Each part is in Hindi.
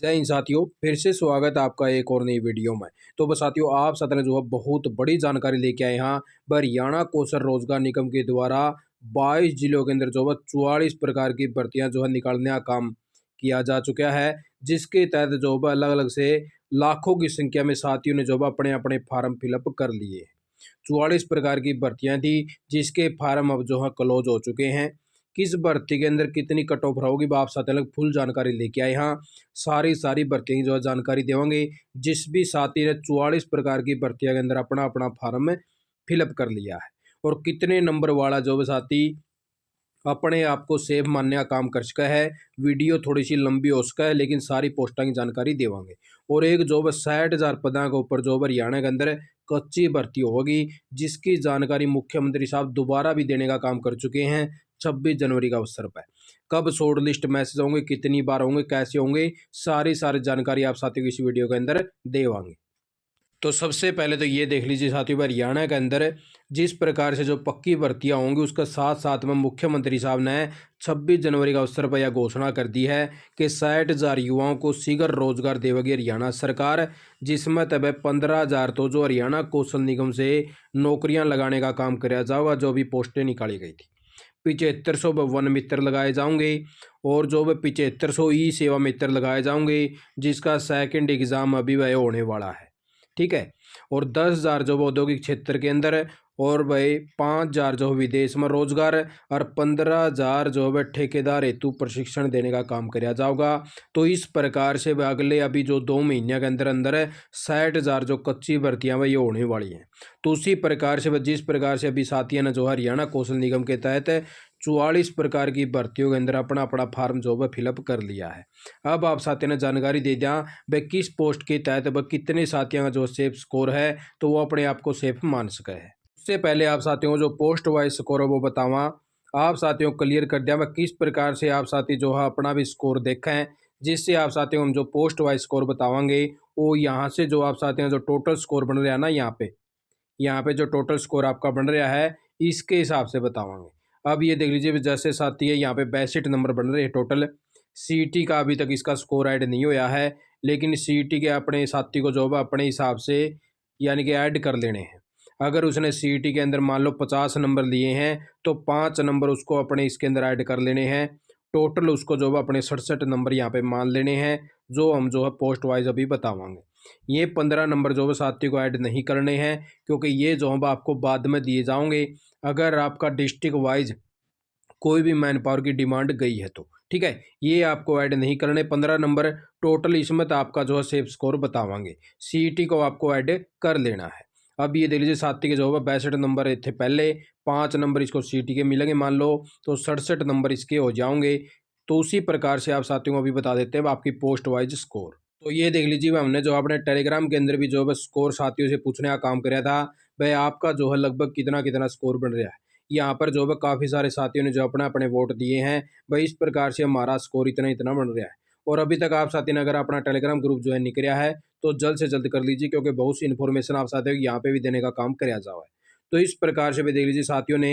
जय हिंद साथियों, फिर से स्वागत है आपका एक और नई वीडियो में। तो बस साथियों, आप साथ में जो है बहुत बड़ी जानकारी लेके आए हैं। हरियाणा कौशल रोजगार निगम के द्वारा 22 जिलों के अंदर जो है 44 प्रकार की भर्तियां जो है निकालने का काम किया जा चुका है, जिसके तहत जो है अलग अलग से लाखों की संख्या में साथियों ने जो है अपने अपने फार्म फिलअप कर लिए। 44 प्रकार की भर्तियां थी, जिसके फार्म अब जो है क्लोज हो चुके हैं। किस भर्ती के अंदर कितनी कट ऑफ रहोगी, आप साथ अलग फुल जानकारी लेके आए। हाँ, सारी भर्तियों की जो है जानकारी देंगे। जिस भी साथी ने 44 प्रकार की भर्तियों के अंदर अपना अपना फार्म फिलअप कर लिया है और कितने नंबर वाला जो है साथी अपने आप को सेफ मानने का काम कर सका है। वीडियो थोड़ी सी लंबी हो सका है, लेकिन सारी पोस्टां की जानकारी देवांगे। और एक जॉब 60,000 पदों के ऊपर जॉब हरियाणा के अंदर कच्ची भर्ती होगी, जिसकी जानकारी मुख्यमंत्री साहब दोबारा भी देने का काम कर चुके हैं 26 जनवरी का अवसर पर। कब शॉर्ट लिस्ट मैसेज होंगे, कितनी बार होंगे, कैसे होंगे, सारी जानकारी आप साथियों को इस वीडियो के अंदर देवांगे। तो सबसे पहले तो ये देख लीजिए साथियों, हरियाणा के अंदर जिस प्रकार से जो पक्की भर्तियां होंगी, उसका साथ साथ में मुख्यमंत्री साहब ने 26 जनवरी का अवसर पर यह घोषणा कर दी है कि 60,000 युवाओं को शीघ्र रोजगार देगी हरियाणा सरकार, जिसमें तब 15,000 तो जो हरियाणा कौशल निगम से नौकरियां लगाने का काम कराया जाएगा। जो भी पोस्टें निकाली गई थी, 7500 वन मित्र लगाए जाएंगे और जो 7500 ई सेवा मित्र लगाए जाएंगे, जिसका सेकंड एग्जाम अभी वह होने वाला है। ठीक है। और 10,000 जो औद्योगिक क्षेत्र के अंदर, और भाई 5,000 जो विदेश में रोजगार, और 15,000 जो है ठेकेदार हेतु प्रशिक्षण देने का काम किया जाएगा। तो इस प्रकार से अगले अभी जो 2 महीने के अंदर अंदर 60,000 जो कच्ची भर्तियां वह ये होने वाली हैं। तो उसी प्रकार से जिस प्रकार से अभी साथियों ने जो हरियाणा कौशल निगम के तहत 44 प्रकार की भर्तियों के अंदर अपना अपना फार्म जो है फिलअप कर लिया है। अब आप साथियों ने जानकारी दे दिया भाई किस पोस्ट के तहत वह कितने साथियों का जो सेफ स्कोर है, तो वो अपने आप को सेफ मान सके है। उससे पहले आप साथियों को जो पोस्ट वाइज स्कोर है वो बतावा, आप साथियों को क्लियर कर दिया मैं किस प्रकार से आप साथी जो है अपना भी स्कोर देखें, जिससे आप साथियों हम जो पोस्ट वाइज स्कोर बतावांगे वो यहाँ से जो आप साथियों जो टोटल स्कोर बन रहा है ना, यहाँ पे जो टोटल स्कोर आपका बन रहा है, इसके हिसाब से बतावांगे। अब ये देख लीजिए, जैसे साथी है यहाँ पे 62 नंबर बन रहे हैं टोटल। सीईटी का अभी तक इसका स्कोर ऐड नहीं हुआ है, लेकिन सीईटी के अपने साथी को जो है अपने हिसाब से यानी कि ऐड कर लेने हैं। अगर उसने सीईटी के अंदर मान लो 50 नंबर लिए हैं, तो 5 नंबर उसको अपने इसके अंदर ऐड कर लेने हैं। टोटल उसको जो है अपने 67 नंबर यहाँ पे मान लेने हैं, जो हम जो है पोस्ट वाइज अभी बतावांगे। ये 15 नंबर जो है साथी को ऐड नहीं करने हैं, क्योंकि ये जो है आपको बाद में दिए जाओगे अगर आपका डिस्ट्रिक्ट वाइज कोई भी मैन पावर की डिमांड गई है तो। ठीक है, ये आपको ऐड नहीं करने 15 नंबर टोटल, इसमें तो आपका जो है सेफ स्कोर बतावांगे। सीईटी को आपको ऐड कर लेना है। अब ये देख लीजिए साथी के जो है 62 नंबर थे पहले, 5 नंबर इसको सीईटी के मिलेंगे मान लो, तो 67 नंबर इसके हो जाओगे। तो उसी प्रकार से आप साथियों को अभी बता देते हैं आपकी पोस्ट वाइज स्कोर। तो ये देख लीजिए, हमने जो अपने टेलीग्राम के अंदर भी जो है स्कोर साथियों से पूछने का काम कराया था, भाई आपका जो है लगभग कितना कितना स्कोर बन रहा है। यहाँ पर जो है काफ़ी सारे साथियों ने जो अपना अपने वोट दिए हैं, भाई इस प्रकार से हमारा स्कोर इतना इतना बन रहा है। और अभी तक आप साथी ने अगर अपना टेलीग्राम ग्रुप जो है निकला है, तो जल्द से जल्द कर लीजिए, क्योंकि बहुत सी इन्फॉर्मेशन आप साथियों यहाँ पे भी देने का काम कराया जाओ है। तो इस प्रकार से भी देख लीजिए साथियों ने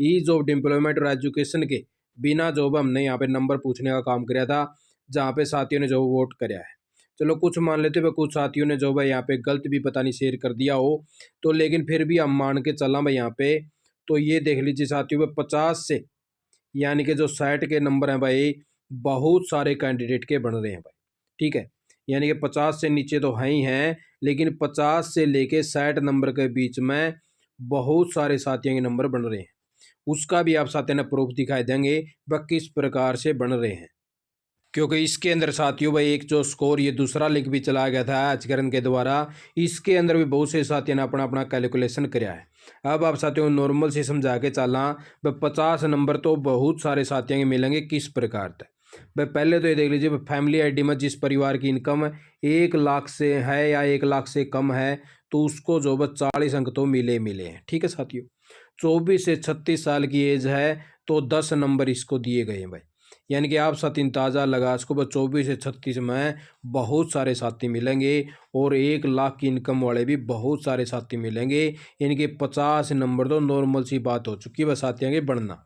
ईज ऑफ एम्प्लॉयमेंट और एजुकेशन के बिना जो हमने यहाँ पे नंबर पूछने का काम कराया था, जहाँ पे साथियों ने जो वोट कराया है। चलो कुछ मान लेते भाई, कुछ साथियों ने जो भाई यहाँ पे गलत भी पता नहीं शेयर कर दिया हो, तो लेकिन फिर भी हम मान के चला भाई यहाँ पे। तो ये देख लीजिए साथियों, 50 से यानी कि जो 60 के नंबर हैं भाई, बहुत सारे कैंडिडेट के बन रहे हैं भाई। ठीक है, यानी कि 50 से नीचे तो हैं ही हैं, लेकिन 50 से लेके 60 नंबर के बीच में बहुत सारे साथियों के नंबर बन रहे हैं। उसका भी आप साथियों ने प्रूफ दिखाई देंगे वह किस प्रकार से बन रहे हैं, क्योंकि इसके अंदर साथियों भाई एक जो स्कोर ये दूसरा लिंक भी चला गया था आचकरण के द्वारा, इसके अंदर भी बहुत से साथियों ने अपना अपना कैलकुलेशन कराया है। अब आप साथियों नॉर्मल से समझा के चलना, भाई 50 नंबर तो बहुत सारे साथियों के मिलेंगे किस प्रकार तक। भाई पहले तो ये देख लीजिए, फैमिली आईडी में जिस परिवार की इनकम 1 लाख से है या 1 लाख से कम है, तो उसको जो 40 अंक तो मिले हैं। ठीक है साथियों, 24 से 36 साल की एज है तो 10 नंबर इसको दिए गए हैं भाई। यानी कि आप साथी अंदाजा लगा इसको, 24 से 36 में बहुत सारे साथी मिलेंगे, और 1 लाख की इनकम वाले भी बहुत सारे साथी मिलेंगे। यानी कि 50 नंबर तो नॉर्मल सी बात हो चुकी है वह साथियों के बढ़ना।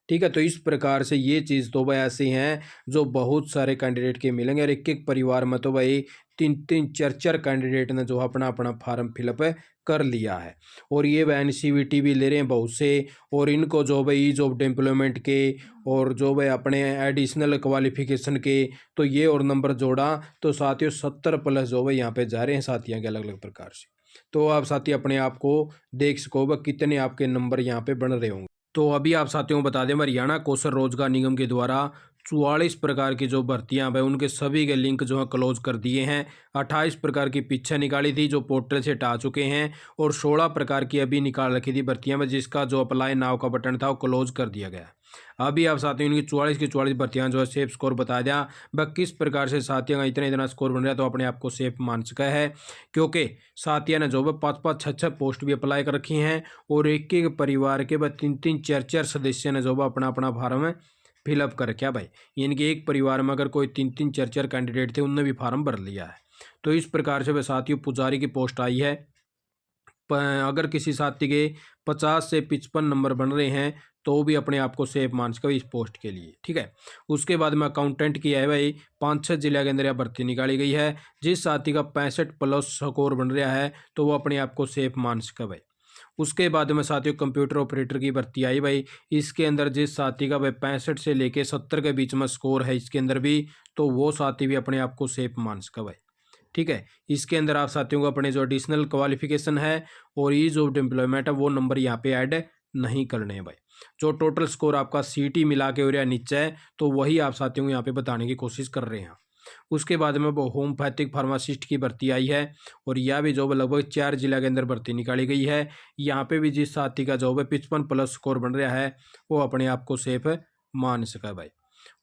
ठीक है। तो इस प्रकार से ये चीज़ तो भाई ऐसी हैं जो बहुत सारे कैंडिडेट के मिलेंगे, और एक एक परिवार में तो भाई तीन तीन चार चार कैंडिडेट ने जो अपना अपना फार्म फिलअप कर लिया है। और ये वह एनसीवीटी भी ले रहे हैं बहुत से, और इनको जो भाई ईज ऑफ एम्प्लॉयमेंट के और जो भाई अपने एडिशनल क्वालिफिकेशन के, तो ये और नंबर जोड़ा तो साथियों 70+ जो भाई यहाँ पे जा रहे हैं साथियों के अलग अलग प्रकार से। तो आप साथी अपने आप को देख सको वह कितने आपके नंबर यहाँ पे बन रहे होंगे। तो अभी आप साथियों को बता दें, हरियाणा कौशल रोजगार निगम के द्वारा 44 प्रकार की जो भर्तियां हैं उनके सभी के लिंक जो है क्लोज कर दिए हैं। 28 प्रकार की पीछे निकाली थी जो पोर्टल से हटा चुके हैं, और 16 प्रकार की अभी निकाल रखी थी भर्तियां में, जिसका जो अप्लाई नाउ का बटन था वो क्लोज कर दिया गया। अभी आप साथियों इनकी 44 की 44 भर्तियां जो है सेफ स्कोर बता दिया। वह किस प्रकार से साथियों का इतना इतना स्कोर बन रहा है, तो अपने आप को सेफ मान सका है, क्योंकि साथिया ने जो है 5-5 6-6 पोस्ट भी अप्लाई कर रखी हैं, और एक एक परिवार के वह 3-3 4-4 सदस्य ने जो है अपना अपना फार्म फिलअप कर रखा भाई। यानी कि एक परिवार में अगर कोई 3-3 4-4 कैंडिडेट थे, उनने भी फार्म भर लिया है। तो इस प्रकार से वह साथियों पुजारी की पोस्ट आई है। अगर किसी साथी के 50 से 55 नंबर बन रहे हैं तो भी अपने आप को सेफ मान सके इस पोस्ट के लिए। ठीक है। उसके बाद में अकाउंटेंट की है भाई 5-6 जिले के अंदर यह भर्ती निकाली गई है। जिस साथी का 65+ स्कोर बन रहा है तो वो अपने आप को सेफ मान सके भाई। उसके बाद में साथियों कंप्यूटर ऑपरेटर की भर्ती आई भाई। इसके अंदर जिस साथी का भाई 65 से लेके 70 के बीच में स्कोर है इसके अंदर भी, तो वो साथी भी अपने आप को सेफ मान सके भाई। ठीक है। इसके अंदर आप साथियों को अपने जो एडिशनल क्वालिफिकेशन है और ईज ऑफ एम्प्लॉयमेंट है वो नंबर यहाँ पे ऐड नहीं करने हैं भाई। जो टोटल स्कोर आपका सीटी मिला के और या नीचे है तो वही आप साथियों को यहाँ पे बताने की कोशिश कर रहे हैं। उसके बाद में वो होम्योपैथिक फार्मासिस्ट की भर्ती आई है, और यह भी जॉब लगभग 4 जिला के अंदर भर्ती निकाली गई है। यहाँ पे भी जिस साथी का जॉब है 55+ स्कोर बन रहा है वो अपने आप को सेफ मान सका भाई।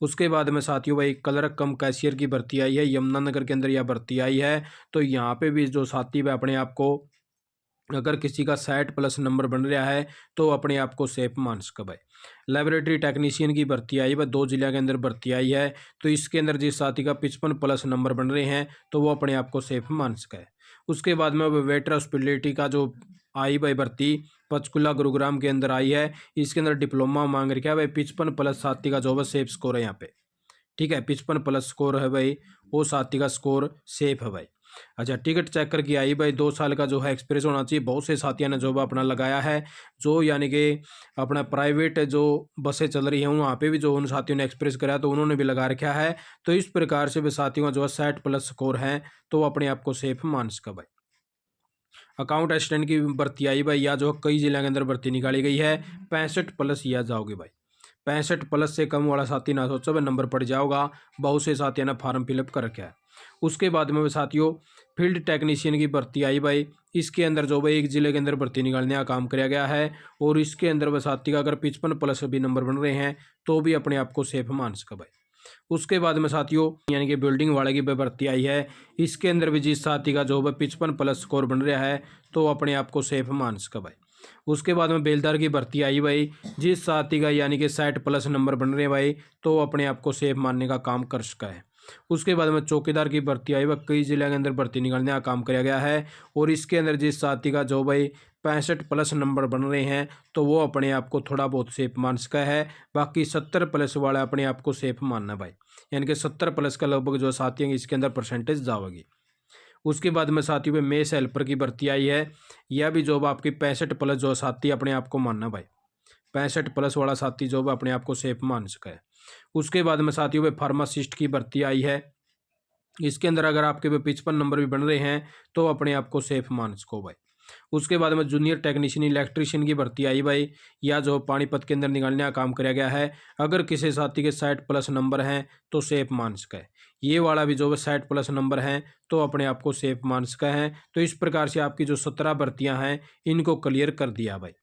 उसके बाद में साथियों भाई क्लर्क कम कैशियर की भर्ती आई है, यमुनानगर के अंदर यह भर्ती आई है। तो यहाँ पे भी जो साथी है अपने आप को, अगर किसी का 60+ नंबर बन रहा है तो अपने आप को सेफ मान सका भाई। लेबोरेटरी टेक्नीशियन की भर्ती आई वह 2 जिला के अंदर भर्ती आई है। तो इसके अंदर जिस साथी का 55+ नंबर बन रहे हैं तो वो अपने आप को सेफ मान सका है। उसके बाद में वेटर हॉस्पिटलिटी का जो आई भाई भर्ती पंचकुला गुरुग्राम के अंदर आई है। इसके अंदर डिप्लोमा मांग रखा है भाई। 55+ साथी का जो है सेफ स्कोर है यहाँ पे। ठीक है। 55+ स्कोर है भाई, वो साथी का स्कोर सेफ है भाई। अच्छा, टिकट चेकर की आई भाई 2 साल का जो है एक्सपीरियंस होना चाहिए। बहुत से साथियों ने जो अपना लगाया है, जो यानी कि अपना प्राइवेट जो बसें चल रही हैं वहाँ पे भी जो उन साथियों ने एक्सपीरियंस कराया तो उन्होंने भी लगा रखा है। तो इस प्रकार से भी साथियों का जो है 60+ स्कोर है तो अपने आप को सेफ मान सका भाई। अकाउंट असिस्टेंट की भर्ती आई भाई, या जो कई जिले के अंदर भर्ती निकाली गई है। 65+ या जाओगे भाई। 65+ से कम वाला साथी ना सोचो भाई नंबर पड़ जाओगा। बहुत से साथियों ने फार्म फिलअप कर रखा है। उसके बाद में साथियों फील्ड टेक्नीशियन की भर्ती आई भाई। इसके अंदर जो भाई एक जिले के अंदर भर्ती निकालने का काम किया गया है, और इसके अंदर वह साथी का अगर 55+ भी नंबर बन रहे हैं तो भी अपने आप को सेफ मान सका भाई। उसके बाद में साथियों यानी कि बिल्डिंग वाले की भर्ती आई है। इसके अंदर भी जिस साथी का जो है 55+ स्कोर बन रहा है तो अपने आप को सेफ मान सका भाई। उसके बाद में बेलदार की भर्ती आई भाई। जिस साथी का यानी कि 60+ नंबर बन रहे हैं भाई तो अपने आप को सेफ मानने का काम कर सका है। उसके बाद में चौकीदार की भर्ती आई वह कई जिले के अंदर भर्ती निकालने का काम किया गया है, और इसके अंदर जिस साथी का जो भाई 65+ नंबर बन रहे हैं तो वो अपने आप को थोड़ा बहुत सेफ मान सका है। बाकी 70+ वाला अपने आप को सेफ मानना भाई, यानी कि 70+ का लगभग जो साथी है इसके अंदर परसेंटेज जाओगी। उसके बाद में साथियों में मेस हेल्पर की भर्ती आई है। यह भी जॉब आपकी 65+ जो साथी अपने आप को मानना भाई। 65+ वाला साथी जॉब अपने आप को सेफ मान सका है। उसके बाद में साथियों में फार्मासिस्ट की भर्ती आई है। इसके अंदर अगर आपके 55 नंबर भी बन रहे हैं तो अपने आप को सेफ मान सको भाई। उसके बाद में जूनियर टेक्नीशियन इलेक्ट्रीशियन की भर्ती आई भाई, या जो पानीपत के अंदर निकालने का काम किया गया है। अगर किसी साथी के 60+ नंबर हैं तो सेफ मान सका है। ये वाला भी जो है 60+ नंबर हैं तो अपने आप को सेफ मान सका है। तो इस प्रकार से आपकी जो 17 भर्तियाँ हैं इनको क्लियर कर दिया भाई।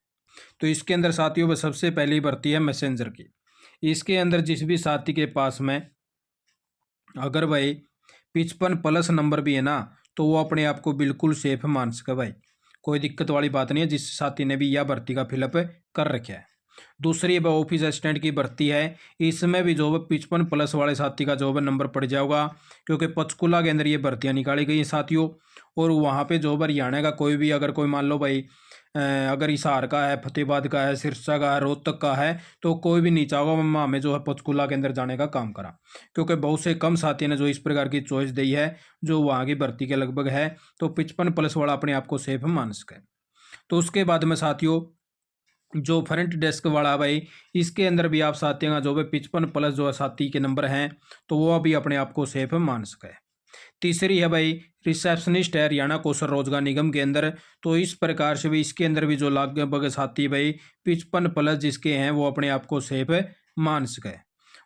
तो इसके अंदर साथियों में सबसे पहली भर्ती है मैसेंजर की। इसके अंदर जिस भी साथी के पास में अगर भाई 55+ नंबर भी है ना तो वो अपने आप को बिल्कुल सेफ मान सके भाई। कोई दिक्कत वाली बात नहीं है, जिस साथी ने भी यह भर्ती का फिलअप कर रखा है। दूसरी वह ऑफिस असिस्टेंट की भर्ती है। इसमें भी जो है 55+ वाले साथी का जो है नंबर पड़ जाएगा, क्योंकि पंचकुला के अंदर ये भर्तियाँ निकाली गई हैं साथियों। और वहाँ पे जो हरियाणा का कोई भी अगर कोई मान लो भाई अगर हिसार का है, फतेहाबाद का है, सिरसा का है, रोहतक का है, तो कोई भी नहीं चाहोगा मैं हमें जो है पंचकुला के अंदर जाने का काम करा, क्योंकि बहुत से कम साथी ने जो इस प्रकार की चॉइस दी है जो वहाँ की भर्ती के लगभग है, तो 55+ वाला अपने आप को सेफ मान सके। तो उसके बाद में साथियों जो फ्रंट डेस्क वाला भाई, इसके अंदर भी आप साथियों का जो है 55+ जो है साथी के नंबर हैं, तो वो अभी अपने आप को सेफ मान सके। तीसरी है भाई रिसेप्शनिस्ट है हरियाणा कौशल रोजगार निगम के अंदर, तो इस प्रकार से भी इसके अंदर भी जो लगभग साथी भाई 55+ जिसके हैं वो अपने आप को सेफ मान सके।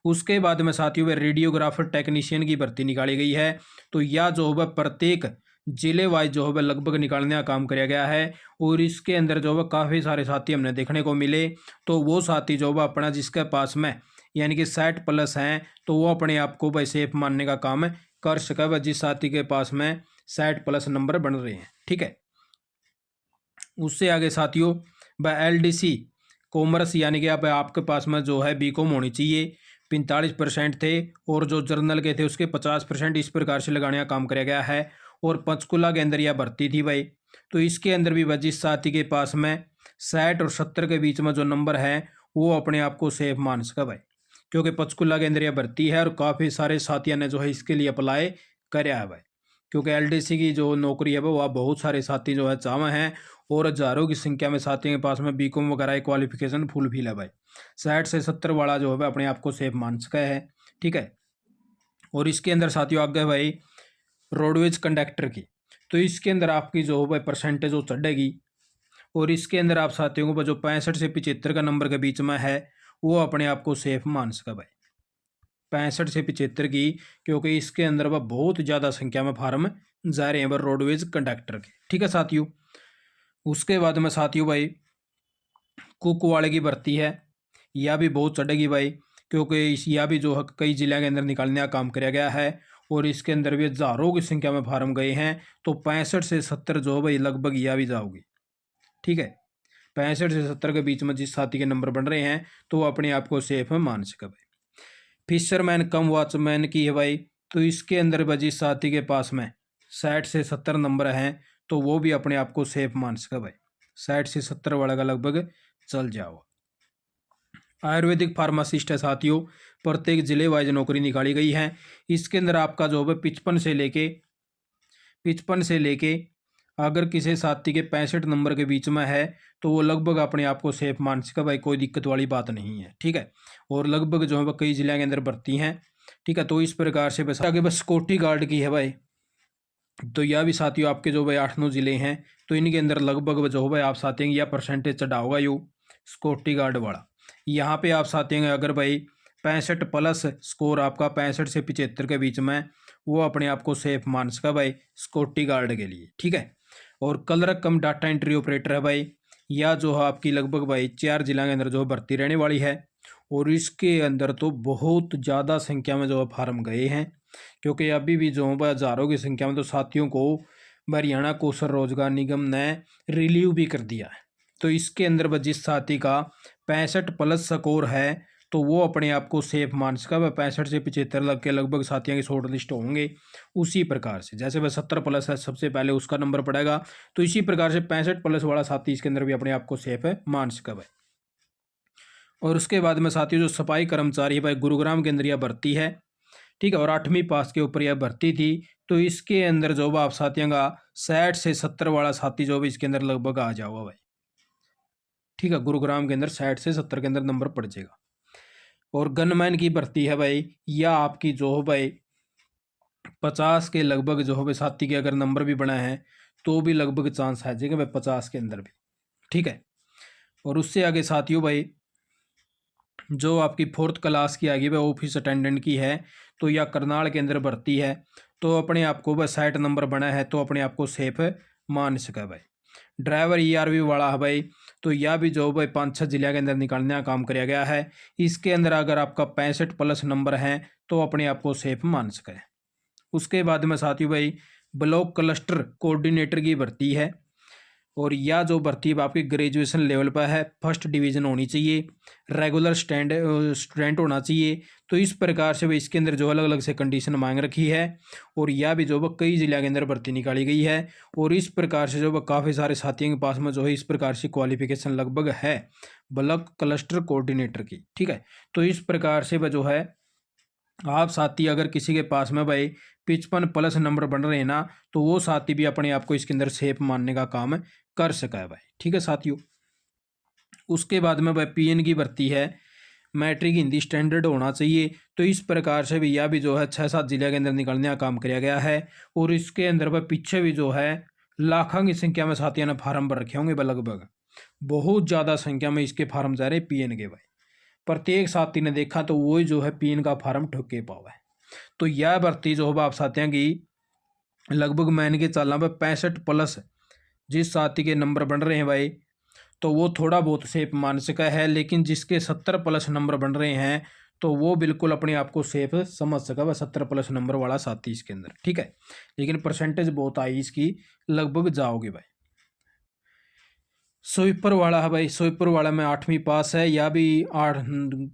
उसके बाद में साथियों में रेडियोग्राफर टेक्नीशियन की भर्ती निकाली गई है, तो यह जो है प्रत्येक जिले वाइज जो है लगभग निकालने का काम किया गया है, और इसके अंदर जो है काफ़ी सारे साथी हमने देखने को मिले। तो वो साथी जो है अपना जिसके पास में यानी कि 60+ हैं, तो वो अपने आप को भाई सेफ मानने का काम कर सका वह जिस साथी के पास में 60+ नंबर बन रहे हैं। ठीक है, उससे आगे साथियों वह LDC कॉमर्स यानी कि अब आपके पास में जो है BCom होनी चाहिए, 45% थे, और जो जर्नल के थे उसके 50% इस प्रकार से लगाने का काम किया गया है। और पंचकुला के अंदर यह भर्ती थी भाई, तो इसके अंदर भी वह जिस साथी के पास में 60 और 70 के बीच में जो नंबर है वो अपने आप को सेफ मान सका भाई, क्योंकि पंचकुला के अंदर यह भर्ती है और काफ़ी सारे साथियों ने जो है इसके लिए अप्लाई कराया है भाई, क्योंकि LDC की जो नौकरी है वह बहुत सारे साथी जो है चाहते हैं, और हजारों की संख्या में साथियों के पास में BCom वगैरह क्वालिफिकेशन फुलफिल है भाई। 60 से 70 वाला जो है अपने आप को सेफ मान सका है। ठीक है, और इसके अंदर साथियों आगे भाई रोडवेज कंडक्टर की, तो इसके अंदर आपकी जो है परसेंटेज वो चढ़ेगी, और इसके अंदर आप साथियों को जो 65 से 75 का नंबर के बीच में है वो अपने आप को सेफ मान सका भाई, 65 से 75 की, क्योंकि इसके अंदर वह बहुत ज़्यादा संख्या में फार्म जा रहे हैं वह रोडवेज कंडक्टर के। ठीक है साथियों, उसके बाद में साथियों भाई कुक वाले की भर्ती है, यह भी बहुत चढ़ेगी भाई, क्योंकि इस यह भी जो है कई जिले के अंदर निकालने का काम किया गया है, और इसके अंदर भी हजारों की संख्या में फार्म गए हैं, तो 65 से 70 जो है भाई लगभग यह भी जाओगी। ठीक है, 65 से 70 के बीच में जिस साथी के नंबर बन रहे हैं तो वो अपने आप को सेफ में मान सके भाई। फिशरमैन कम वॉचमैन की है भाई, तो इसके अंदर भाई जिस साथी के पास में 60 से 70 नंबर हैं तो वो भी अपने आप को सेफ मान सके भाई, 60 से 70 वाला का लगभग चल जाओ। आयुर्वेदिक फार्मासिस्ट है साथियों, प्रत्येक जिले वाइज नौकरी निकाली गई है, इसके अंदर आपका जो है 55 से लेके अगर किसी साथी के 65 नंबर के बीच में है तो वो लगभग अपने आप को सेफ मान सके भाई, कोई दिक्कत वाली बात नहीं है। ठीक है, और लगभग जो है वह कई जिले के अंदर भर्ती हैं। ठीक है, तो इस प्रकार से बस आगे बस सिक्योरिटी गार्ड की है भाई, तो यह भी साथियों आपके जो भाई 8-9 जिले हैं, तो इनके अंदर लगभग जो भाई आप साथियों यह परसेंटेज चढ़ा होगा यू सिक्योरिटी गार्ड वाला। यहाँ पे आप साथियों अगर भाई 65+ स्कोर आपका 65 से 75 के बीच में, वो अपने आप को सेफ मान सका भाई सिक्योरिटी गार्ड के लिए। ठीक है, और क्लर्क कम डाटा एंट्री ऑपरेटर है भाई, या जो है आपकी लगभग भाई 4 जिला के अंदर जो भर्ती रहने वाली है, और इसके अंदर तो बहुत ज़्यादा संख्या में जो है फार्म गए हैं, क्योंकि अभी भी जो है हज़ारों की संख्या में तो साथियों को हरियाणा कौशल रोजगार निगम ने रिलीव भी कर दिया है। तो इसके अंदर जिस साथी का 65+ स्कोर है तो वो अपने आप को सेफ मान सका, वह 65 से 75 के लगभग साथियों की शॉर्ट लिस्ट होंगे। उसी प्रकार से जैसे वह 70+ है सबसे पहले उसका नंबर पड़ेगा, तो इसी प्रकार से 65+ वाला साथी इसके अंदर भी अपने आप को सेफ है मान सका भाई। और उसके बाद में साथियों जो सफाई कर्मचारी है भाई गुरुग्राम के अंदर यह भर्ती है। ठीक है, और 8वीं पास के ऊपर यह भर्ती थी, तो इसके अंदर जो आप साथियों का 60 से 70 वाला साथी जो भी इसके अंदर लगभग आ जाओगा भाई। ठीक है, गुरुग्राम के अंदर 60 से 70 के अंदर नंबर पड़ जाएगा। और गनमैन की भर्ती है भाई, या आपकी जो हो भाई 50 के लगभग जो हो भाई साथी के अगर नंबर भी बना है तो भी लगभग चांस आ जाएगा भाई 50 के अंदर भी। ठीक है, और उससे आगे साथियों भाई जो आपकी 4th क्लास की आएगी भाई ऑफिस अटेंडेंट की है, तो यह करनाल के अंदर भर्ती है, तो अपने आप को भाई 60 नंबर बना है तो अपने आप को सेफ मान सका भाई। ड्राइवर ERV वाला है भाई, तो यह भी जो भाई 5-6 जिले के अंदर निकालने का काम किया गया है, इसके अंदर अगर आपका 65+ नंबर है तो अपने आप को सेफ मान सके। उसके बाद में साथियों भाई ब्लॉक क्लस्टर कोऑर्डिनेटर की भर्ती है, और या जो भर्ती है आपकी ग्रेजुएशन लेवल पर है, फर्स्ट डिवीज़न होनी चाहिए, रेगुलर स्टूडेंट होना चाहिए। तो इस प्रकार से भाई इसके अंदर जो अलग अलग से कंडीशन मांग रखी है। और यह भी जो है कई जिला के अंदर भर्ती निकाली गई है। और इस प्रकार से जो है काफ़ी सारे साथियों के पास में जो है इस प्रकार से क्वालिफिकेशन लगभग है ब्लॉक क्लस्टर कोऑर्डिनेटर की। ठीक है, तो इस प्रकार से वह जो है आप साथी अगर किसी के पास में भाई 55+ नंबर बन रहे हैं ना, तो वो साथी भी अपने आप को इसके अंदर सेफ मानने का काम कर सका है भाई। ठीक है साथियों, उसके बाद में भाई पीएन की भर्ती है, मैट्रिक हिंदी स्टैंडर्ड होना चाहिए। तो इस प्रकार से भैया भी जो है 6-7 जिले के अंदर निकलने का काम किया गया है। और इसके अंदर भाई पीछे भी जो है लाखों की संख्या में साथियों ने फार्म भर रखे होंगे, लगभग बहुत ज़्यादा संख्या में इसके फार्म जा रहे हैं पीएन के भाई। प्रत्येक साथी ने देखा तो वही जो है पीएन का फार्म ठुके पावा है। तो यह भर्ती जो है आप साथियों की लगभग मान के चलना पर 65+ जिस साथी के नंबर बन रहे हैं भाई, तो वो थोड़ा बहुत सेफ मान सका है। लेकिन जिसके 70+ नंबर बन रहे हैं तो वो बिल्कुल अपने आप को सेफ समझ सका वह 70+ नंबर वाला साथी इसके अंदर। ठीक है, लेकिन परसेंटेज बहुत आई इसकी, लगभग जाओगे भाई। स्वीपर वाला है भाई, स्वीपर वाला में 8वीं पास है, या भी 8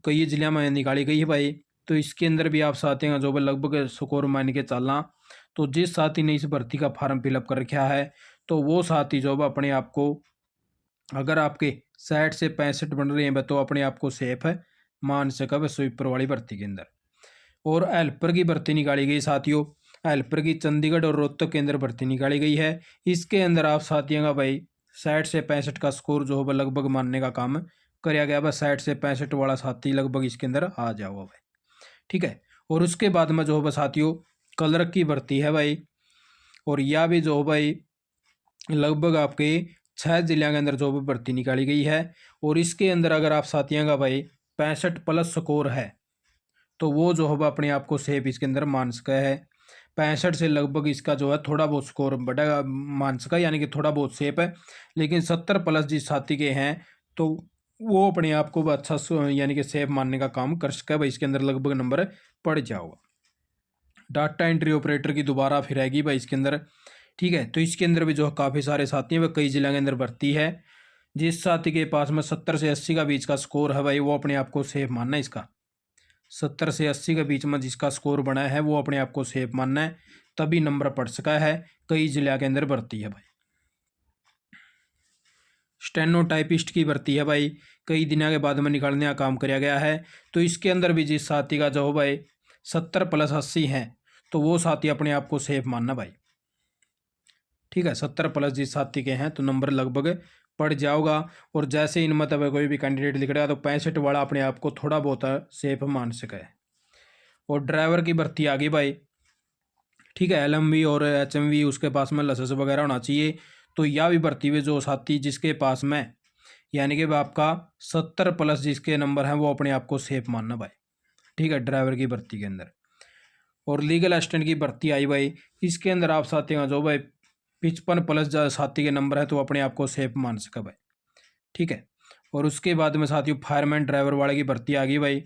कई जिले में निकाली गई है भाई। तो इसके अंदर भी आप साथी हैं जो भाई लगभग स्कोर मान के चलना। तो जिस साथी ने इस भर्ती का फार्म फिलअप कर रखा है तो वो साथी जो अपने आप को, अगर आपके 60 से 65 बन रहे हैं तो अपने आप को सेफ है मान सका वह स्वीपर वाली भर्ती के अंदर। और हेल्पर की भर्ती निकाली गई साथियों, हेल्पर की चंडीगढ़ और रोहतक के अंदर भर्ती निकाली गई है। इसके अंदर आप साथियों का भाई 60 से 65 का स्कोर जो है लगभग मानने का काम कराया गया। बस 60 से 65 वाला साथी लगभग इसके अंदर आ जाओगा भाई। ठीक है, और उसके बाद में जो है साथियों क्लर्क की भर्ती है भाई। और यह भी जो भाई लगभग आपके 6 जिलों के अंदर जो भी भर्ती निकाली गई है। और इसके अंदर अगर आप साथियों का भाई 65+ स्कोर है तो वो जो है अपने आप को सेफ इसके अंदर मान सका है। 65 से लगभग इसका जो है थोड़ा बहुत स्कोर बढ़ेगा मान सका, यानी कि थोड़ा बहुत सेफ है। लेकिन 70+ जिस साथी के हैं तो वो अपने आप को अच्छा यानी कि सेफ मानने का काम कर सका भाई, इसके अंदर लगभग नंबर पड़ जाओगा। डाटा एंट्री ऑपरेटर की दोबारा फिर आएगी भाई इसके अंदर। ठीक है, तो इसके अंदर भी जो काफ़ी सारे साथी हैं वह कई जिलों के अंदर भर्ती है। जिस साथी के पास में 70 से 80 का बीच का स्कोर है भाई, वो अपने आप को सेफ मानना है। इसका 70 से 80 के बीच में जिसका स्कोर बना है वो अपने आप को सेफ मानना है, तभी नंबर पड़ सका है। कई जिले के अंदर भर्ती है भाई। स्टेनोटाइपिस्ट की भर्ती है भाई, कई दिनों के बाद में निकालने का काम किया गया है। तो इसके अंदर भी जिस साथी का जो भाई 70+80 है तो वो साथी अपने आप को सेफ मानना भाई। ठीक है, 70+ जिस साथी के हैं तो नंबर लगभग पड़ जाओगा। और जैसे इन मतलब कोई भी कैंडिडेट लिख रहा है तो 65 वाला अपने आप को थोड़ा बहुत सेफ मान सका है। और ड्राइवर की भर्ती आ गई भाई। ठीक है, LMV और HMV उसके पास में लाइसेंस वगैरह होना चाहिए। तो यह भी भर्ती हुई जो साथी जिसके पास में यानी कि आपका 70+ जिसके नंबर हैं वो अपने आप को सेफ मानना भाई। ठीक है, ड्राइवर की भर्ती के अंदर। और लीगल असिस्टेंट की भर्ती आई भाई, इसके अंदर आप साथी का जो भाई 55+ साथी के नंबर है तो अपने आप को सेफ मान सका भाई। ठीक है, और उसके बाद में साथियों फायरमैन ड्राइवर वाले की भर्ती आ गई भाई।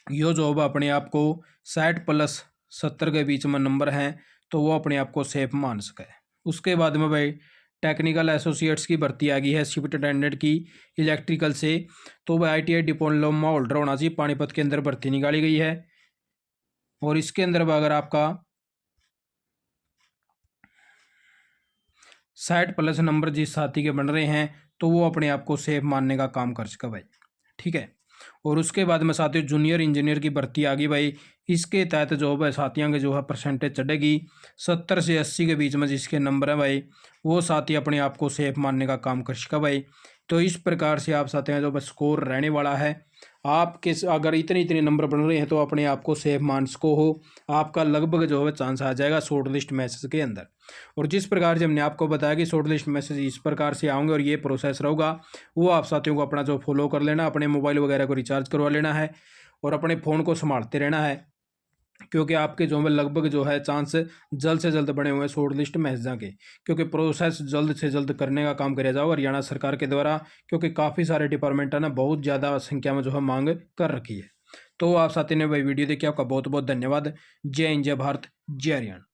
यो जॉब अपने आप को 60+70 के बीच में नंबर हैं तो वो अपने आप को सेफ मान सका है। उसके बाद में भाई टेक्निकल एसोसिएट्स की भर्ती आ गई है शिफ्ट अटेंडेंट की इलेक्ट्रिकल से। तो भाई ITI डिप्लोमा होल्डर होना चाहिए, पानीपत के अंदर भर्ती निकाली गई है। और इसके अंदर अगर आपका 60+ नंबर जिस साथी के बन रहे हैं तो वो अपने आप को सेफ मानने का काम कर सका भाई। ठीक है, और उसके बाद में साथियों जूनियर इंजीनियर की भर्ती आ गई भाई। इसके तहत जो है साथियों के जो है परसेंटेज चढ़ेगी 70 से 80 के बीच में जिसके नंबर है भाई, वो साथी अपने आप को सेफ मानने का काम कर सका भाई। तो इस प्रकार से आप साथियों जो स्कोर रहने वाला है आपके, अगर इतने इतने नंबर बन रहे हैं तो अपने आप को सेफ मान सको हो, आपका लगभग जो है चांस आ जाएगा शॉर्ट लिस्ट मैसेज के अंदर। और जिस प्रकार से हमने आपको बताया कि शॉर्ट लिस्ट मैसेज इस प्रकार से आएंगे और ये प्रोसेस रहेगा, वो आप साथियों को अपना जो फॉलो कर लेना, अपने मोबाइल वगैरह को रिचार्ज करवा लेना है और अपने फ़ोन को संभालते रहना है, क्योंकि आपके जो है लगभग जो है चांस जल्द से जल्द बने हुए हैं शॉर्ट लिस्ट मैसेजा के। क्योंकि प्रोसेस जल्द से जल्द करने का काम किया जाओ हरियाणा सरकार के द्वारा, क्योंकि काफ़ी सारे डिपार्टमेंट है ना बहुत ज़्यादा संख्या में जो है मांग कर रखी है। तो आप साथी ने भाई वीडियो देखिए, आपका बहुत बहुत धन्यवाद। जय हिंद, जय भारत, जय हरियाणा।